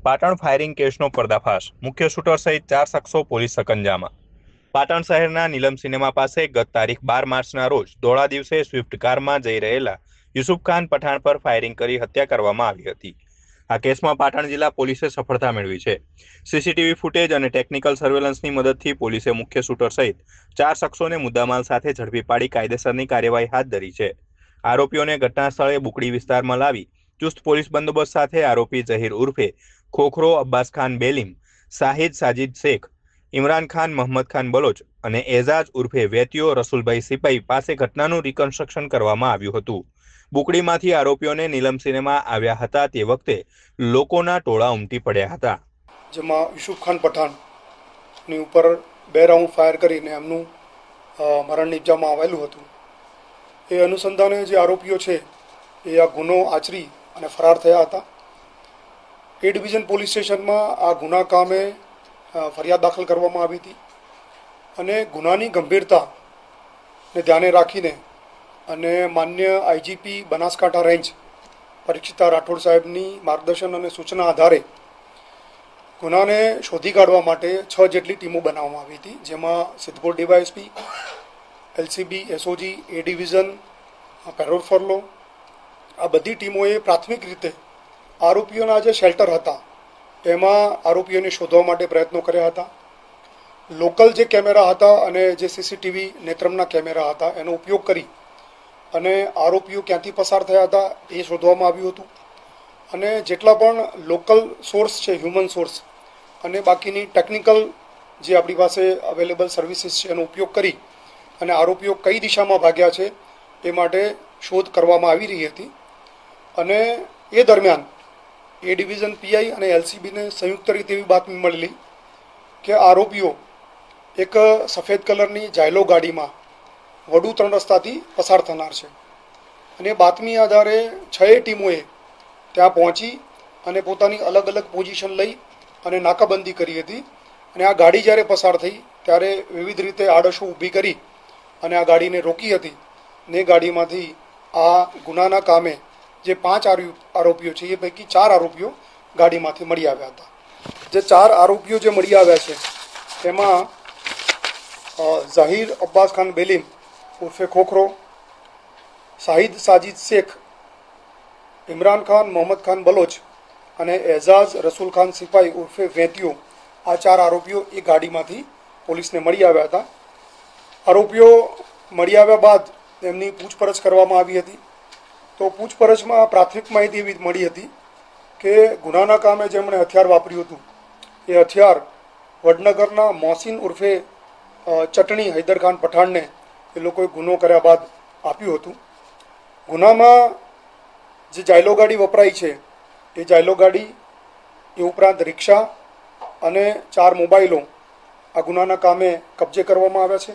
Patan firing કેસનો પર્દાફાશ, મુખ્ય શૂટર સહિત 4 શખ્સો પોલીસ સકંજામાં। પાટણ શહેરના નીલમ સિનેમા પાસે ગત તારીખ 12 માર્ચના રોજ દોડા દિવસે સ્વિફ્ટ કારમાં જઈ રહેલા યુસુફ ખાન પઠાણ પર ફાયરિંગ કરી હત્યા કરવામાં આવી હતી। આ કેસમાં પાટણ જિલ્લા પોલીસે સફળતા મેળવી છે। સીસીટીવી ફૂટેજ અને ટેકનિકલ સર્વેલન્સની મદદથી પોલીસે મુખ્ય શૂટર સહિત 4 શખ્સોને મુદ્દામાલ સાથે ઝડપી પાડી કાયદેસરની કાર્યવાહી હાથ ધરી છે। આરોપીઓને ઘટના સ્થળે બુકડી વિસ્તારમાં લાવી ચુસ્ત પોલીસ બંદોબસ્ત સાથે આરોપી ઝહીર ઉર્ફે ખોખરો અબ્બાસ ખાન બેલીમ, શાહિદ સાजिद શેખ, ઇમરાન ખાન મોહમ્મદ ખાન બલોચ અને એઝાજ ઉર્ફે વેતિયો રસુલભાઈ સિપાઈ પાસે ઘટનાનું રિકન્સ્ટ્રક્શન કરવામાં આવ્યું હતું। બુકડીમાંથી આરોપીઓને નીલમ સિનેમા આવ્યા હતા તે વખતે લોકોના ટોળા ઉમટી પડ્યા હતા, જેમાં યુસુફ ખાન પઠાણની ઉપર 2 રાઉન્ડ ફાયર કરીને એમનું મરણ નિપજાવવામાં આવેલું હતું। એ અનુસંધાને જે આરોપીઓ છે એ આ ગુનો આચરી અને ફરાર થયા હતા। એ ડિવિઝન પોલીસ સ્ટેશનમાં આ ગુના કામે ફરિયાદ દાખલ કરવામાં આવી હતી અને ગુનાની ગંભીરતાને ધ્યાને રાખીને અને માન્ય આઈજીપી બનાસકાંઠા રેન્જ પરીક્ષિતા રાઠોડ સાહેબની માર્ગદર્શન અને સૂચના આધારે ગુનાને શોધી કાઢવા માટે 6 જેટલી ટીમો બનાવવામાં આવી હતી, જેમાં Siddhpur DYSP, LCB, SOG, A division, parole furlough, આ બધી ટીમોએ પ્રાથમિક રીતે આરોપીઓના જે શેલ્ટર હતા એમાં આરોપીઓને શોધવા માટે પ્રયત્નો કર્યા હતા। લોકલ જે કેમેરા હતા અને જે સીસીટીવી નેત્રમના કેમેરા હતા એનો ઉપયોગ કરી અને આરોપીઓ ક્યાંથી પસાર થયા હતા એ શોધવામાં આવ્યું હતું અને જેટલા પણ લોકલ સોર્સ છે, હ્યુમન સોર્સ અને બાકીની ટેકનિકલ જે આપણી પાસે અવેલેબલ સર્વિસીસ છે એનો ઉપયોગ કરી અને આરોપીઓ કઈ દિશામાં ભાગ્યા છે એ માટે શોધ કરવામાં આવી રહી હતી। અને એ દરમિયાન એ ડિવિઝન પીઆઈ અને એલસીબીને સંયુક્ત રીતે એવી બાતમી મળેલી કે આરોપીઓ એક સફેદ કલરની જાયલો ગાડીમાં વડુ 3 રસ્તાથી પસાર થનાર છે અને બાતમી આધારે 6 ટીમોએ ત્યાં પહોંચી અને પોતાની અલગ અલગ પોઝિશન લઈ અને નાકાબંધી કરી હતી અને આ ગાડી જ્યારે પસાર થઈ ત્યારે વિવિધ રીતે આડશો ઊભી કરી અને આ ગાડીને રોકી હતી ને ગાડીમાંથી આ ગુનાના કામે જે 5 આરોપીઓ છે એ પૈકી 4 આરોપીઓ ગાડીમાંથી મળી આવ્યા હતા। જે 4 આરોપીઓ જે મળી આવ્યા છે તેમાં ઝહીર અબ્બાસ ખાન બેલીમ ઉર્ફે ખોખરો, શાહિદ સાजिद શેખ, ઇમરાન ખાન મોહમ્મદ ખાન બલોચ અને એઝાજ રસુલ ખાન સિપાઈ ઉર્ફે વેતિયો, આ 4 આરોપીઓ એ ગાડીમાંથી પોલીસને મળી આવ્યા હતા। આરોપીઓ મળી આવ્યા બાદ તેમની પૂછપરછ કરવામાં આવી હતી। તો પૂછપરછમાં પ્રાથમિક માહિતી એવી મળી હતી કે ગુનાના કામે જેમણે હથિયાર વાપર્યું હતું એ હથિયાર વડનગરના મોહસિન ઉર્ફે ચટણી હૈદરખાન પઠાણને એ લોકોએ ગુનો કર્યા બાદ આપ્યું હતું। ગુનામાં જે જાયલો ગાડી વપરાઈ છે એ જાયલો ગાડી એ ઉપરાંત રિક્ષા અને 4 મોબાઈલો આ ગુનાના કામે કબજે કરવામાં આવ્યા છે।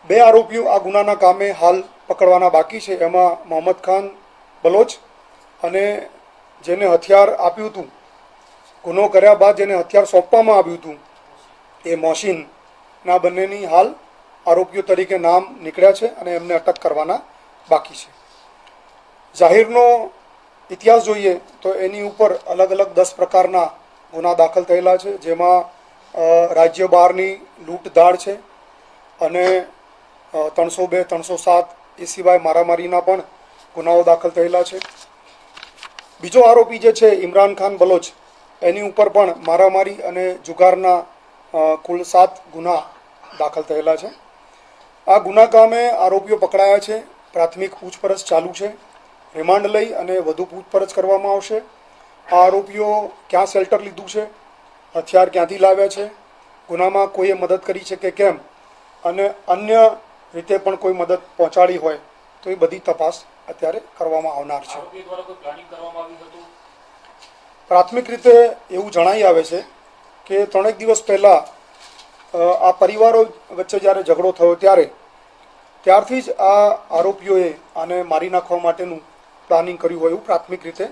2 આરોપીઓ આ ગુનાના કામે હાલ પકડવાના બાકી છે, એમાં મોહમ્મદ ખાન બલોચ અને જેને હથિયાર આપ્યું હતું, ગુનો કર્યા બાદ જેને હથિયાર સોંપવામાં આવ્યું હતું એ મોહસિનના બંનેની હાલ આરોપીઓ તરીકે નામ નીકળ્યા છે અને એમને અટક કરવાના બાકી છે। ઝાહિરનો ઇતિહાસ જોઈએ તો એની ઉપર અલગ અલગ 10 પ્રકારના ગુના દાખલ થયેલા છે, જેમાં રાજ્ય બહારની લૂંટ ધાડ છે અને 302, 307 એ સિવાય મારામારીના પણ ગુનાઓ દાખલ થયેલા છે। બીજો આરોપી જે છે ઇમરાન ખાન બલોચ, એની ઉપર પણ મારામારી અને જુગારના કુલ 7 ગુના દાખલ થયેલા છે। આ ગુના કામે આરોપીઓ પકડાયા છે, પ્રાથમિક પૂછપરછ ચાલુ છે, રિમાન્ડ લઈ અને વધુ પૂછપરછ કરવામાં આવશે। આ આરોપીઓ ક્યાં શેલ્ટર લીધું છે, હથિયાર ક્યાંથી લાવ્યા છે, ગુનામાં કોઈએ મદદ કરી છે કે કેમ અને અન્ય રીતે પણ કોઈ મદદ પહોંચાડી હોય તો એ બધી તપાસ અત્યારે કરવામાં આવનાર છે। પ્રાથમિક રીતે એવું જણાઈ આવે છે કે 3 દિવસ પહેલાં આ પરિવારો વચ્ચે જ્યારે ઝઘડો થયો ત્યારથી જ આ આરોપીઓએ આને મારી નાખવા માટેનું પ્લાનિંગ કર્યું હોય એવું પ્રાથમિક રીતે